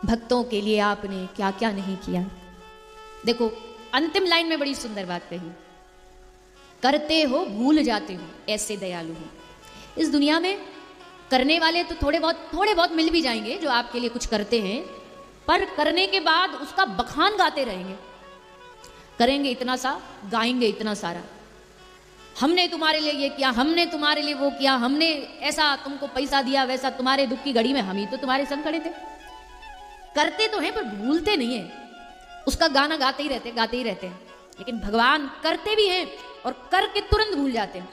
भक्तों के लिए आपने क्या क्या नहीं किया। देखो अंतिम लाइन में बड़ी सुंदर बात कही, करते हो भूल जाते हो ऐसे दयालु हो। इस दुनिया में करने वाले तो थोड़े बहुत मिल भी जाएंगे जो आपके लिए कुछ करते हैं, पर करने के बाद उसका बखान गाते रहेंगे। करेंगे इतना सा, गाएंगे इतना सारा, हमने तुम्हारे लिए ये किया, हमने तुम्हारे लिए वो किया, हमने ऐसा तुमको पैसा दिया, वैसा, तुम्हारे दुख की घड़ी में हम ही तो तुम्हारे संग खड़े थे। करते तो हैं पर भूलते नहीं है, उसका गाना गाते ही रहते हैं। लेकिन भगवान करते भी हैं और करके तुरंत भूल जाते हैं,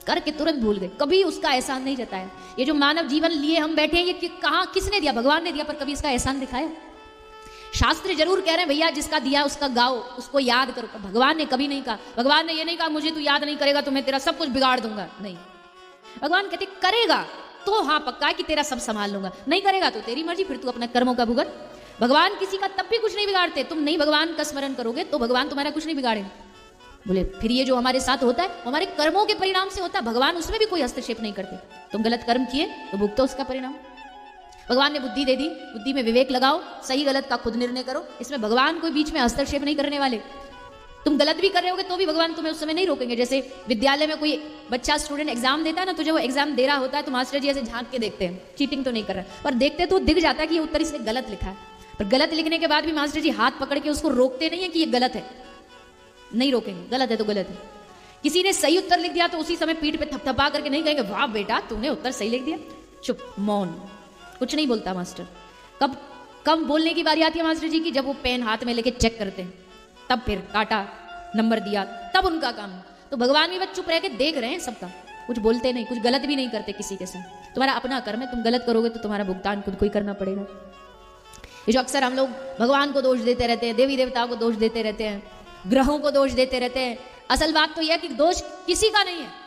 करके तुरंत भूल गए, कभी उसका एहसान नहीं जताया। ये जो मानव जीवन लिए हम बैठे हैं, ये कहां किसने दिया? भगवान ने दिया, पर कभी इसका एहसान दिखाया? शास्त्र जरूर कह रहे हैं भैया जिसका दिया उसका गाओ, उसको याद करो। भगवान ने कभी नहीं कहा, भगवान ने ये नहीं कहा मुझे तू याद नहीं करेगा तो मैं तेरा सब कुछ बिगाड़ दूंगा, नहीं। भगवान कहते करेगा तो हाँ पक्का है कि तेरा सब संभाल लूंगा, नहीं करेगा तो तेरी मर्जी, फिर तू अपना कर्मों का भुगत। भगवान किसी का तब भी कुछ नहीं बिगाड़ते, तुम नहीं भगवान का स्मरण करोगे तो भगवान तुम्हारा कुछ नहीं बिगाड़े। बोले फिर ये जो हमारे साथ होता है हमारे कर्मों के परिणाम से होता है, भगवान उसमें भी कोई हस्तक्षेप नहीं करते। तुम गलत कर्म किए तो भुगतो उसका परिणाम। भगवान ने बुद्धि दे दी, बुद्धि में विवेक लगाओ, सही गलत का खुद निर्णय करो, इसमें भगवान कोई बीच में हस्तक्षेप नहीं करने वाले। तुम गलत भी कर रहे होगे तो भी भगवान तुम्हें उस समय नहीं रोकेंगे। जैसे विद्यालय में कोई बच्चा स्टूडेंट एग्जाम देता है ना, तो जब वो एग्जाम दे रहा होता है तो मास्टर जी ऐसे झांक के देखते हैं, चीटिंग तो नहीं कर रहा है, पर देखते तो दिख जाता है कि ये उत्तर इसने गलत लिखा है। पर गलत लिखने के बाद भी मास्टर जी हाथ पकड़ के उसको रोकते नहीं है कि ये गलत है, नहीं रोकेंगे, गलत है तो गलत है। किसी ने सही उत्तर लिख दिया तो उसी समय पीठ पे थपथपा करके नहीं कहेंगे वाह बेटा तूने उत्तर सही लिख दिया, चुप मौन, कुछ नहीं बोलता मास्टर। कब बोलने की बारी आती है मास्टर जी की? जब वो पेन हाथ में लेके चेक करते हैं, तब फिर काटा, नंबर दिया, तब उनका काम। तो भगवान भी बस चुप रह के देख रहे हैं सबका, कुछ बोलते नहीं, कुछ गलत भी नहीं करते किसी के साथ। तुम्हारा अपना कर्म है, तुम गलत करोगे तो तुम्हारा भुगतान खुद को ही करना पड़ेगा। ये जो अक्सर हम लोग भगवान को दोष देते रहते हैं, देवी देवताओं को दोष देते रहते हैं, ग्रहों को दोष देते रहते हैं, असल बात तो यह है कि दोष किसी का नहीं है।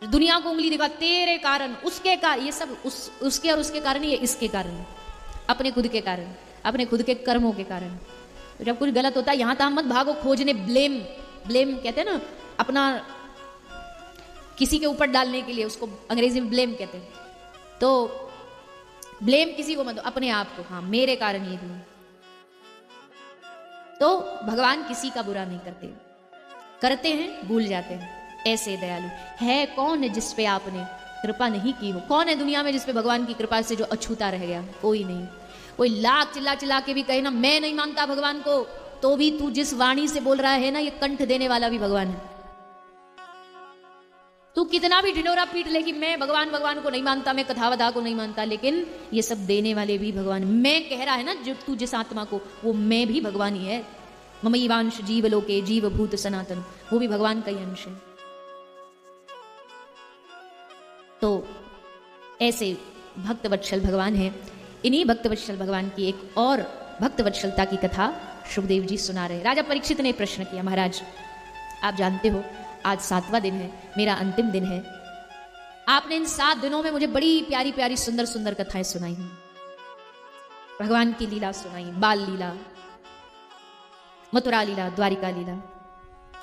दुनिया को उंगली दिखा तेरे कारण, उसके कारण, ये सब उसके और उसके कारण, ये इसके कारण, अपने खुद के कारण, अपने खुद के कर्मों के कारण। तो जब कुछ गलत होता है यहां तक मत भागो खोजने, ब्लेम कहते हैं ना, अपना किसी के ऊपर डालने के लिए, उसको अंग्रेजी में ब्लेम कहते हैं। तो ब्लेम किसी को मत, अपने आप को, हाँ मेरे कारण ये हुआ। तो भगवान किसी का बुरा नहीं करते, करते हैं भूल जाते हैं, ऐसे दयालु है कौन जिस पे आपने कृपा नहीं की हो? कौन है दुनिया में जिस पे भगवान की कृपा से जो अछूता रह गया? कोई नहीं। कोई लाख चिल्ला के भी कहे ना मैं नहीं मानता भगवान को, तो भी तू जिस वाणी से बोल रहा है ना, ये कंठ देने वाला भी भगवान है। तू कितना भी ढिंडोरा पीट ले कि मैं भगवान को नहीं मानता, मैं कथावधा को नहीं मानता, लेकिन ये सब देने वाले भी भगवान। मैं कह रहा है ना जो तू जिस आत्मा को, वो मैं भी भगवान ही है। ममैवांश जीवलोके जीव भूत सनातन, वो भी भगवान का ही अंश है। तो ऐसे भक्तवत्सल भगवान है। इन्हीं भक्तवत्सल भगवान की एक और भक्तवत्सलता की कथा सुखदेव जी सुना रहे। राजा परीक्षित ने प्रश्न किया, महाराज आप जानते हो आज 7वां दिन है, मेरा अंतिम दिन है, आपने इन 7 दिनों में मुझे बड़ी प्यारी प्यारी सुंदर सुंदर कथाएं सुनाई हैं, भगवान की लीला सुनाई, बाल लीला, मथुरा लीला, द्वारिका लीला,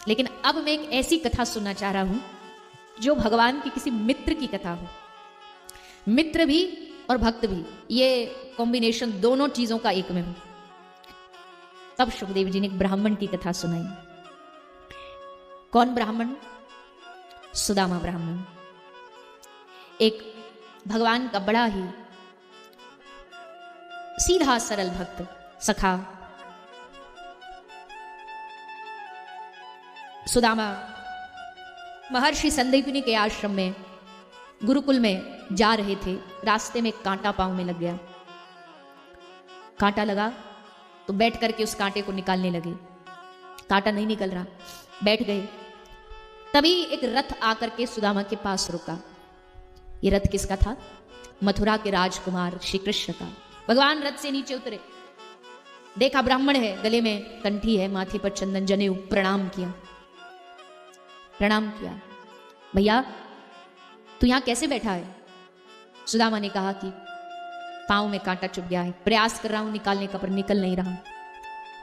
लेकिन अब मैं एक ऐसी कथा सुनना चाह रहा हूं जो भगवान की किसी मित्र की कथा हो। मित्र भी और भक्त भी, ये कॉम्बिनेशन दोनों चीजों का एक में हो। तब सुखदेव जी ने एक ब्राह्मण की कथा सुनाई। कौन ब्राह्मण? सुदामा ब्राह्मण, एक भगवान का बड़ा ही सीधा सरल भक्त, सखा। सुदामा महर्षि संदीपनी के आश्रम में, गुरुकुल में जा रहे थे, रास्ते में कांटा पांव में लग गया। कांटा लगा तो बैठ करके उस कांटे को निकालने लगे, कांटा नहीं निकल रहा, बैठ गए। तभी एक रथ आकर के सुदामा के पास रुका। ये रथ किसका था? मथुरा के राजकुमार श्री कृष्ण का। भगवान रथ से नीचे उतरे, देखा ब्राह्मण है, गले में कंठी है, माथे पर चंदन, जनेऊ, प्रणाम किया। भैया तू यहां कैसे बैठा है? सुदामा ने कहा कि पांव में कांटा चुभ गया है, प्रयास कर रहा हूं निकालने का पर निकल नहीं रहा।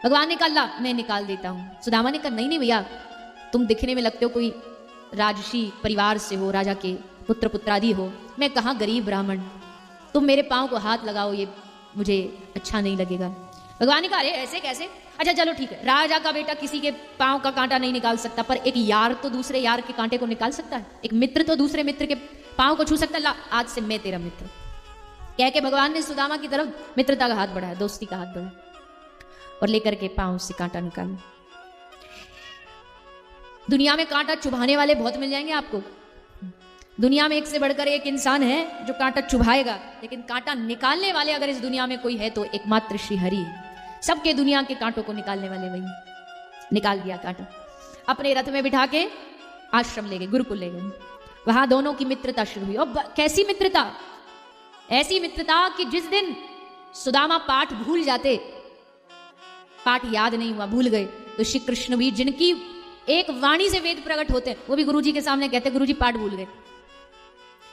भगवान ने कहा मैं निकाल देता हूं। सुदामा ने कहा नहीं भैया, तुम दिखने में लगते हो कोई राजसी परिवार से हो, राजा के पुत्र पुत्रादि हो, मैं कहाँ गरीब ब्राह्मण, तुम मेरे पांव को हाथ लगाओ, ये मुझे अच्छा नहीं लगेगा। भगवान ने कहा अरे ऐसे कैसे, अच्छा चलो ठीक है, राजा का बेटा किसी के पांव का कांटा नहीं निकाल सकता, पर एक यार तो दूसरे यार के कांटे को निकाल सकता है, एक मित्र तो दूसरे मित्र के पांव को छू सकता है। ला आज से मैं तेरा मित्र, कह के भगवान ने सुदामा की तरफ मित्रता का हाथ बढ़ाया, दोस्ती का हाथ बढ़ाया और लेकर के पांव से कांटा निकाला। दुनिया में कांटा चुभाने वाले बहुत मिल जाएंगे आपको, दुनिया में एक से बढ़कर एक इंसान है जो कांटा चुभाएगा, लेकिन कांटा निकालने वाले अगर इस दुनिया में कोई है तो एकमात्र श्री हरि है। सबके दुनिया के कांटों को निकालने वाले वही। निकाल दिया कांटा, अपने रथ में बिठा के आश्रम ले गए, गुरुकुल ले गए। वहां दोनों की मित्रता शुरू हुई। और कैसी मित्रता, ऐसी मित्रता कि जिस दिन सुदामा पाठ भूल जाते, पाठ याद नहीं हुआ, भूल गए, तो श्री कृष्ण भी जिनकी एक वाणी से वेद प्रकट होते वो भी गुरुजी के सामने कहते गुरुजी पाठ भूल गए,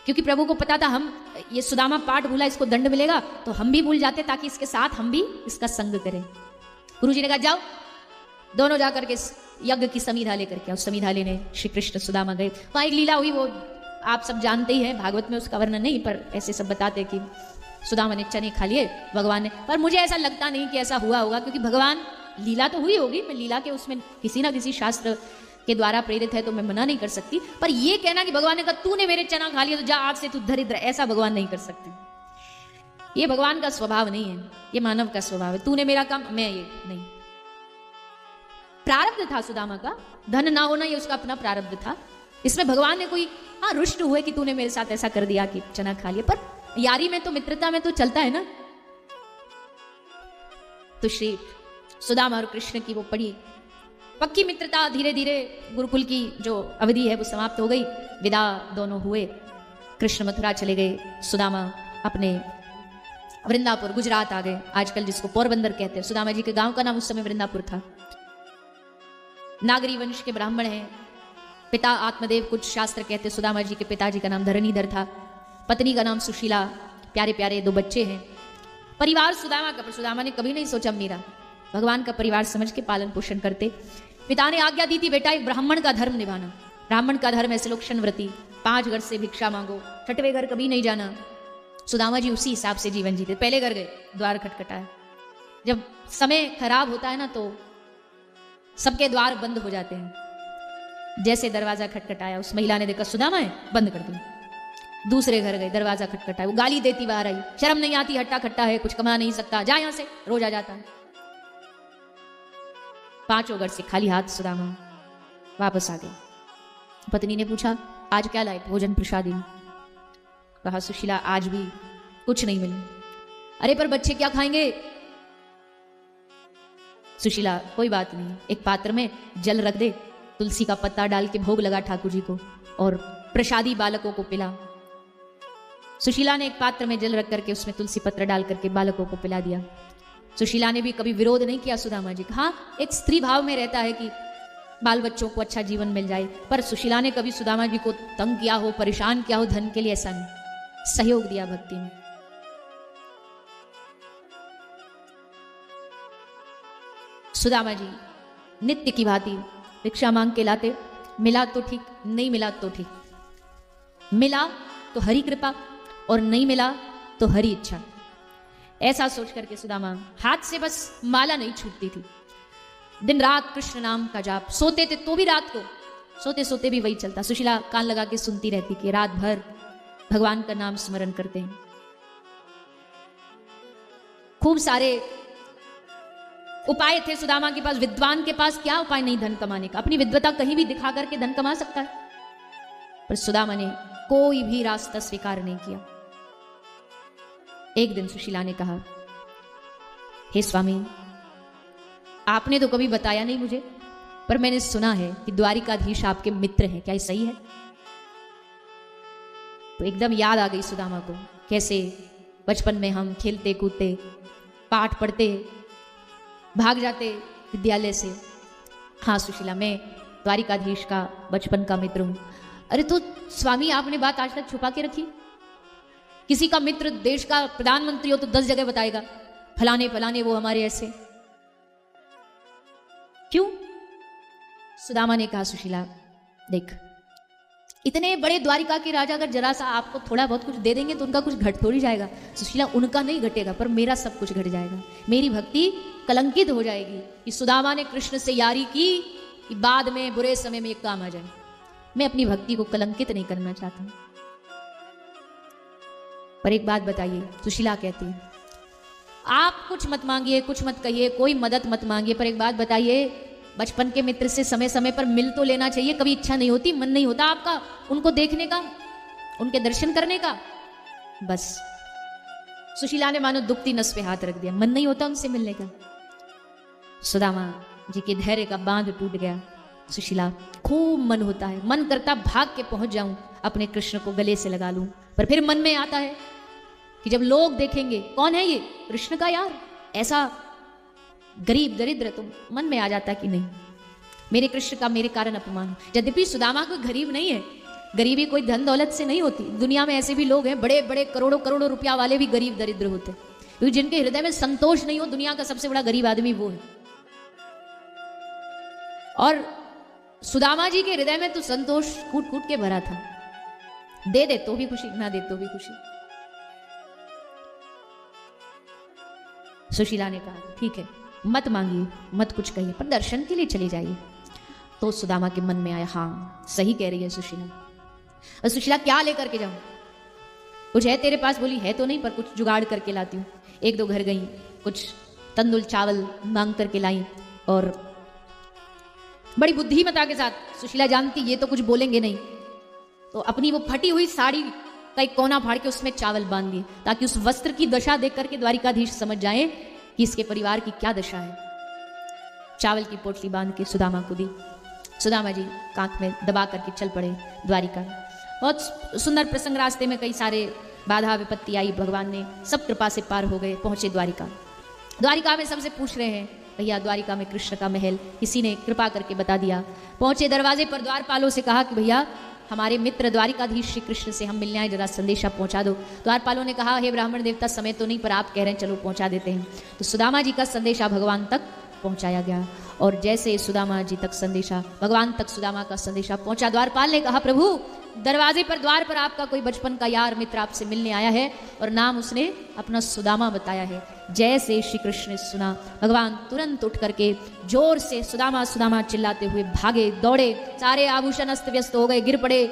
क्योंकि प्रभु को पता था हम ये सुदामा पाठ भूला, इसको दंड मिलेगा, तो हम भी भूल जाते ताकि इसके साथ हम भी इसका संग करें। गुरुजी ने कहा जाओ, दोनों जाकर के यज्ञ की समीधा लेकर के, उस समीधा लेने श्री कृष्ण सुदामा गए। वहां एक लीला हुई, वो आप सब जानते ही हैं, भागवत में उसका वर्णन नहीं, पर ऐसे सब बताते कि सुदामा ने चने खा लिए भगवान ने, पर मुझे ऐसा लगता नहीं कि ऐसा हुआ होगा, क्योंकि भगवान लीला तो हुई होगी, मैं लीला के उसमें किसी ना किसी शास्त्र के द्वारा प्रेरित है तो मैं मना नहीं कर सकती, पर ये कहना कि भगवान ने कहा तूने मेरे चना खा लिया तो जा आज से तू दरिद्र, ऐसा भगवान नहीं कर सकते। ये भगवान का स्वभाव नहीं है, ये मानव का स्वभाव है। तूने मेरा काम, मैं ये नहीं। प्रारब्ध था सुदामा का, धन ना होना ये उसका अपना प्रारब्ध था। इसमें भगवान ने कोई हाँ रुष्ट हुए कि तूने मेरे साथ ऐसा कर दिया कि चना खा लिया, पर यारी में तो मित्रता में तो चलता है ना। तो श्री सुदामा और कृष्ण की वो पड़ी पक्की मित्रता धीरे धीरे गुरुकुल की जो अवधि है वो समाप्त हो गई। विदा दोनों हुए, कृष्ण मथुरा चले गए, सुदामा अपने वृंदापुर गुजरात आ गए, आजकल जिसको पोरबंदर कहते हैं। सुदामा जी के गांव का नाम उस समय वृंदापुर था। नागरी वंश के ब्राह्मण हैं, पिता आत्मदेव, कुछ शास्त्र कहते सुदामा जी के पिताजी का नाम धरणीधर था, पत्नी का नाम सुशीला, प्यारे प्यारे 2 बच्चे हैं। परिवार सुदामा का, पर सुदामा ने कभी नहीं सोचा मेरा, भगवान का परिवार समझ के पालन पोषण करते। पिता ने आज्ञा दी थी बेटा एक ब्राह्मण का धर्म निभाना, ब्राह्मण का धर्म ऐसे लोक्षण व्रती, 5 घर से भिक्षा मांगो, 6वें घर कभी नहीं जाना। सुदामा जी उसी हिसाब से जीवन जीते। पहले घर गए, द्वार खटखटाया। जब समय खराब होता है ना तो सबके द्वार बंद हो जाते हैं। जैसे दरवाजा खटखटाया, उस महिला ने देखा सुदामा है, बंद कर दिया। दूसरे घर गए, दरवाजा खटखटाया, वो गाली देती बाहर आई, शर्म नहीं आती, हट्टा खट्टा है, कुछ कमा नहीं सकता, जा यहां से, रोज आ जाता है। 5 घर से खाली हाथ सुदामा वापस आ गए। पत्नी ने पूछा आज क्या लाए, भोजन प्रसादी। कहा सुशीला आज भी कुछ नहीं मिला। अरे पर बच्चे क्या खाएंगे। सुशीला कोई बात नहीं, एक पात्र में जल रख दे, तुलसी का पत्ता डाल के भोग लगा ठाकुर जी को और प्रसादी बालकों को पिला। सुशीला ने एक पात्र में जल रख करके उसमें तुलसी पत्र डाल करके बालकों को पिला दिया। सुशीला ने भी कभी विरोध नहीं किया सुदामा जी का। हाँ, एक स्त्री भाव में रहता है कि बाल बच्चों को अच्छा जीवन मिल जाए, पर सुशीला ने कभी सुदामा जी को तंग किया हो, परेशान किया हो धन के लिए, ऐसा नहीं, सहयोग दिया भक्ति में। सुदामा जी नित्य की भांति भिक्षा मांग के लाते, मिला तो ठीक, नहीं मिला तो ठीक, मिला तो हरि कृपा और नहीं मिला तो हरि इच्छा, ऐसा सोच करके सुदामा हाथ से बस माला नहीं छूटती थी। दिन रात कृष्ण नाम का जाप, सोते थे तो भी रात को सोते सोते भी वही चलता। सुशीला कान लगा के सुनती रहती कि रात भर भगवान का नाम स्मरण करते हैं। खूब सारे उपाय थे सुदामा के पास। विद्वान के पास क्या उपाय नहीं धन कमाने का, अपनी विद्वता कहीं भी दिखा करके धन कमा सकता है, पर सुदामा ने कोई भी रास्ता स्वीकार नहीं किया। एक दिन सुशीला ने कहा हे स्वामी, आपने तो कभी बताया नहीं मुझे, पर मैंने सुना है कि द्वारिकाधीश आपके मित्र हैं, क्या ये सही है? तो एकदम याद आ गई सुदामा को, कैसे बचपन में हम खेलते कूदते, पाठ पढ़ते, भाग जाते विद्यालय से। हाँ सुशीला, मैं द्वारिकाधीश का बचपन का मित्र हूं। अरे तो स्वामी आपने बात आज तक छुपा के रखी। किसी का मित्र देश का प्रधानमंत्री हो तो 10 जगह बताएगा, फलाने फलाने वो हमारे ऐसे। क्यों? सुदामा ने कहा सुशीला देख, इतने बड़े द्वारिका के राजा अगर जरा सा आपको थोड़ा बहुत कुछ दे देंगे तो उनका कुछ घट थोड़ी जाएगा। सुशीला, उनका नहीं घटेगा पर मेरा सब कुछ घट जाएगा। मेरी भक्ति कलंकित हो जाएगी कि सुदामा ने कृष्ण से यारी की कि बाद में बुरे समय में एक काम आ जाए। मैं अपनी भक्ति को कलंकित नहीं करना चाहता। पर एक बात बताइए, सुशीला कहती है आप कुछ मत मांगिए, कुछ मत कहिए, कोई मदद मत मांगिए, पर एक बात बताइए, बचपन के मित्र से समय समय पर मिल तो लेना चाहिए। कभी इच्छा नहीं होती, मन नहीं होता आपका उनको देखने का, उनके दर्शन करने का? बस सुशीला ने मानो दुखती नस पे हाथ रख दिया, मन नहीं होता उनसे मिलने का। सुदामा जी के धैर्य का बांध टूट गया। सुशीला, खूब मन होता है, मन करता भाग के पहुंच जाऊं, अपने कृष्ण को गले से लगा लूं, पर फिर मन में आता है कि जब लोग देखेंगे कौन है ये, कृष्ण का यार, ऐसा गरीब दरिद्र, तो मन में आ जाता कि नहीं मेरे कृष्ण का मेरे कारण अपमान। यद्यपि सुदामा कोई गरीब नहीं है, गरीबी कोई धन दौलत से नहीं होती। दुनिया में ऐसे भी लोग हैं, बड़े बड़े करोड़ों करोड़ों रुपया वाले भी गरीब दरिद्र होते, क्योंकि जिनके हृदय में संतोष नहीं हो, दुनिया का सबसे बड़ा गरीब आदमी वो है। और सुदामा जी के हृदय में तो संतोष कूट कूट के भरा था। दे दे तो भी खुशी, ना दे तो भी खुशी। सुशीला ने कहा ठीक है, मत मांगिए, मत कुछ कहिए, पर दर्शन के लिए चली जाइए। तो सुदामा के मन में आया, हाँ सही कह रही है सुशीला। और सुशीला, क्या लेकर के जाऊं? कुछ है तेरे पास? बोली है तो नहीं, पर कुछ जुगाड़ करके लाती हूँ। एक दो घर गई, कुछ तंदुल चावल मांग करके लाई, और बड़ी बुद्धिमता के साथ, सुशीला जानती ये तो कुछ बोलेंगे नहीं, तो अपनी वो फटी हुई साड़ी का एक कोना फाड़ के उसमें चावल बांध दिए, ताकि उस वस्त्र की दशा देख करके द्वारिकाधीश समझ जाए कि इसके परिवार की क्या दशा है। चावल की पोटली बांध के सुदामा को दी। सुदामा जी कांख में दबा करके चल पड़े द्वारिका। बहुत सुंदर प्रसंग, रास्ते में कई सारे बाधा विपत्ति आई, भगवान ने सब कृपा से पार हो गए, पहुंचे द्वारिका। द्वारिका में सबसे पूछ रहे हैं, भैया द्वारिका में कृष्ण का महल, किसी ने कृपा करके बता दिया। पहुंचे दरवाजे पर, द्वारपालों से कहा कि भैया हमारे मित्र द्वारिकाधीश श्री कृष्ण से हम मिलने आए, जरा संदेशा पहुंचा दो। द्वारपालों ने कहा हे ब्राह्मण देवता, समय तो नहीं, पर आप कह रहे हैं चलो पहुंचा देते हैं। तो सुदामा जी का संदेशा भगवान तक पहुंचाया गया, और जैसे सुदामा जी तक संदेशा, भगवान तक सुदामा का संदेशा पहुंचा, द्वारपाल ने कहा प्रभु दरवाजे पर, द्वार पर आपका कोई बचपन का यार मित्र आपसे मिलने आया है, और नाम उसने अपना सुदामा बताया है। जैसे श्री कृष्ण ने सुना, भगवान तुरंत उठ करके जोर से सुदामा सुदामा चिल्लाते हुए भागे, दौड़े, सारे आभूषण अस्त व्यस्त हो गए, गिर पड़े।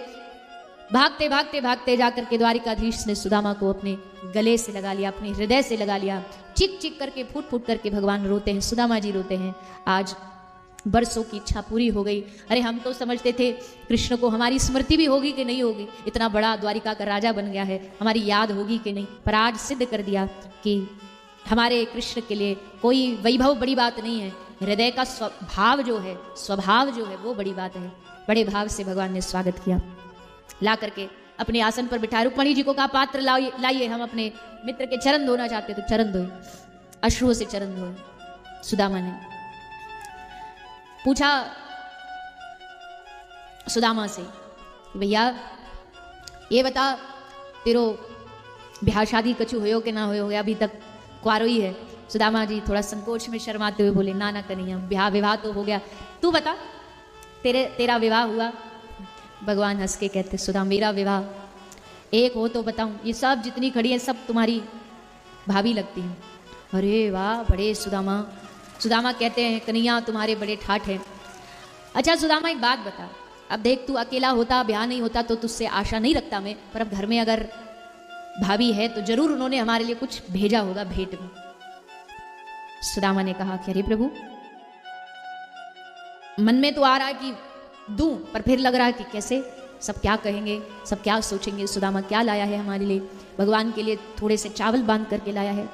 भागते भागते भागते जाकर के द्वारिकाधीश ने सुदामा को अपने गले से लगा लिया, अपने हृदय से लगा लिया। चिक चिक करके, फूट फूट करके भगवान रोते हैं, सुदामा जी रोते हैं। आज बरसों की इच्छा पूरी हो गई। अरे हम तो समझते थे कृष्ण को हमारी स्मृति भी होगी कि नहीं होगी, इतना बड़ा द्वारिका का राजा बन गया है, हमारी याद होगी कि नहीं, पर आज सिद्ध कर दिया कि हमारे कृष्ण के लिए कोई वैभव बड़ी बात नहीं है, हृदय का स्वभाव जो है, स्वभाव जो है वो बड़ी बात है। बड़े भाव से भगवान ने स्वागत किया, ला करके अपने आसन पर बिठा। रुक्मणी जी को कहा पात्र लाइए, हम अपने मित्र के चरण धोना चाहते, तो चरण धोए, अश्रुओं से चरण धोए। सुदामा ने पूछा सुदामा से, भैया ये बता तेरो ब्याह शादी कछु होयो कि ना होयो, अभी तक कुआरो ही है। सुदामा जी थोड़ा संकोच में शर्माते हुए बोले, ना ना कन्हैया, ब्याह विवाह तो हो गया, तू बता तेरा विवाह हुआ? भगवान हंस के कहते, सुदामा मेरा विवाह एक हो तो बताऊं, ये सब जितनी खड़ी है सब तुम्हारी भाभी लगती है। अरे वाह, बड़े सुदामा। सुदामा कहते हैं कन्हैया तुम्हारे बड़े ठाठ हैं। अच्छा सुदामा एक बात बता, अब देख तू अकेला होता, ब्याह नहीं होता तो तुझसे आशा नहीं रखता मैं, पर अब घर में अगर भाभी है तो जरूर उन्होंने हमारे लिए कुछ भेजा होगा भेंट में। सुदामा ने कहा कि अरे प्रभु, मन में तो आ रहा है कि दूं, पर फिर लग रहा है कि कैसे, सब क्या कहेंगे, सब क्या सोचेंगे, सुदामा क्या लाया है हमारे लिए। भगवान के लिए थोड़े से चावल बांध करके लाया है।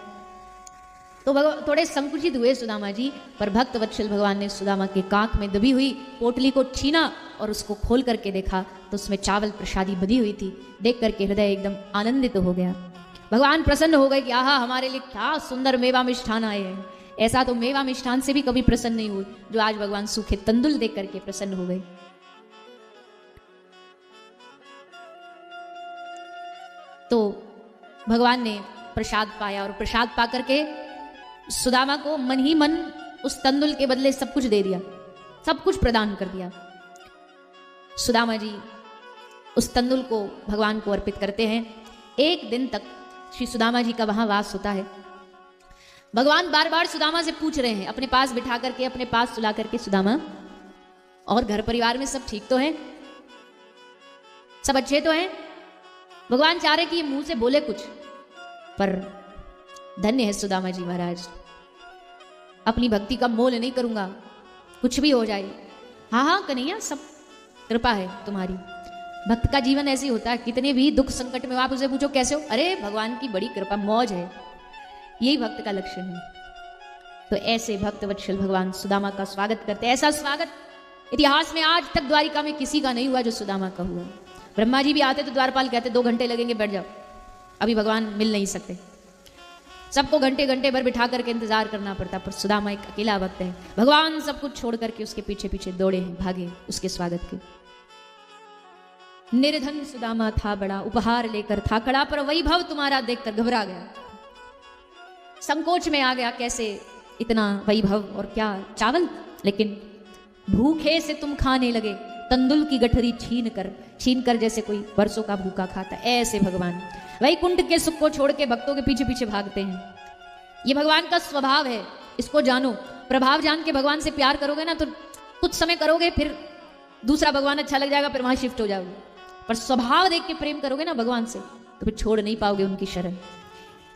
तो थोड़े संकुचित हुए सुदामा जी, पर भक्त वत्सल भगवान ने सुदामा के कांख में दबी हुई पोटली को छीना और उसको खोल करके देखा तो उसमें चावल प्रसादी बधी हुई थी। देख करके हृदय एकदम आनंदित हो गया। भगवान प्रसन्न हो गए कि आहा, हमारे लिए क्या सुंदर मेवा मिष्ठान आए हैं। ऐसा तो मेवा मिष्ठान से भी कभी प्रसन्न नहीं हुए, जो आज भगवान सूखे तंदुल देख करके प्रसन्न हो गए। तो भगवान ने प्रसाद पाया, और प्रसाद पा करके सुदामा को मन ही मन उस तंदुल के बदले सब कुछ दे दिया, सब कुछ प्रदान कर दिया। सुदामा जी उस तंदुल को भगवान को अर्पित करते हैं। एक दिन तक श्री सुदामा जी का वहां वास होता है। भगवान बार बार सुदामा से पूछ रहे हैं, अपने पास बिठा करके, अपने पास सुला करके, सुदामा और घर परिवार में सब ठीक तो है, सब अच्छे तो हैं? भगवान चाह रहे कि ये मुंह से बोले कुछ, पर धन्य है सुदामा जी महाराज, अपनी भक्ति का मोल नहीं करूंगा, कुछ भी हो जाए। हाँ हाँ कन्हैया, सब कृपा है तुम्हारी। भक्त का जीवन ऐसे ही होता है, कितने भी दुख संकट में आप उसे पूछो कैसे हो, अरे भगवान की बड़ी कृपा, मौज है। यही भक्त का लक्षण है। तो ऐसे भक्त वत्सल भगवान सुदामा का स्वागत करते। ऐसा स्वागत इतिहास में आज तक द्वारिका में किसी का नहीं हुआ जो सुदामा का हुआ। ब्रह्मा जी भी आते तो द्वारपाल कहते 2 घंटे लगेंगे, बैठ जाओ, अभी भगवान मिल नहीं सकते। सबको घंटे घंटे भर बिठा करके इंतजार करना पड़ता, पर सुदामा एक अकेला भक्त है। भगवान सब कुछ छोड़ करके उसके पीछे पीछे दौड़े हैं, भागे उसके स्वागत के। निर्धन सुदामा था बड़ा, उपहार लेकर था खड़ा, पर वैभव तुम्हारा देखकर घबरा गया, संकोच में आ गया, कैसे इतना वैभव और क्या चावल। लेकिन भूखे से तुम खाने लगे, तंदुल की गठरी छीन कर जैसे कोई बरसों का भूखा खाता। ऐसे भगवान वैकुंठ के सुख को छोड़ के भक्तों के पीछे पीछे भागते हैं। ये भगवान का स्वभाव है, इसको जानो। प्रभाव जान के भगवान से प्यार करोगे ना तो कुछ समय करोगे, फिर दूसरा भगवान अच्छा लग जाएगा, फिर वहां शिफ्ट हो जाओगे। पर स्वभाव देख के प्रेम करोगे ना भगवान से तो फिर छोड़ नहीं पाओगे उनकी शरण।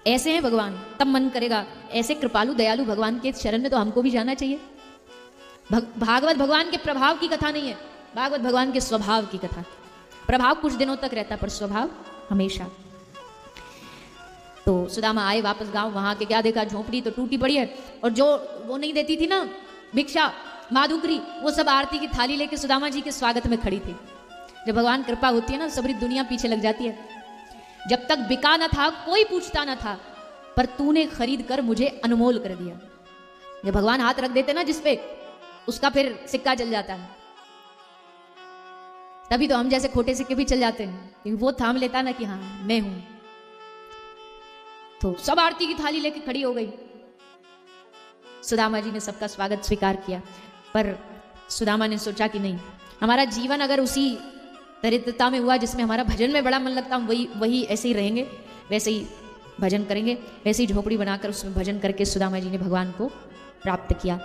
ऐसे हैं भगवान, तब मन करेगा ऐसे कृपालु दयालु भगवान के शरण में तो हमको भी जाना चाहिए। भागवत भगवान के प्रभाव की कथा नहीं है, भागवत भगवान के स्वभाव की कथा। प्रभाव कुछ दिनों तक रहता, पर स्वभाव हमेशा। तो सुदामा आए वापस गांव, वहां के क्या देखा, झोपड़ी तो टूटी पड़ी है, और जो वो नहीं देती थी ना भिक्षा, माधुकरी, वो सब आरती की थाली लेके सुदामा जी के स्वागत में खड़ी थी। जब भगवान कृपा होती है ना, सबरी दुनिया पीछे लग जाती है। जब तक बिका न था, कोई पूछता न था, पर तूने खरीद कर मुझे अनमोल कर दिया। जब भगवान हाथ रख देते ना जिसपे, उसका फिर सिक्का चल जाता है। तभी तो हम जैसे खोटे सिक्के भी चल जाते हैं, क्योंकि वो थाम लेता ना कि हाँ मैं हूं। तो सब आरती की थाली लेके खड़ी हो गई। सुदामा जी ने सबका स्वागत स्वीकार किया, पर सुदामा ने सोचा कि नहीं, हमारा जीवन अगर उसी दरिद्रता में हुआ जिसमें हमारा भजन में बड़ा मन लगता, हम वही ऐसे ही रहेंगे, वैसे ही भजन करेंगे, वैसे ही झोपड़ी बनाकर उसमें भजन करके सुदामा जी ने भगवान को प्राप्त किया।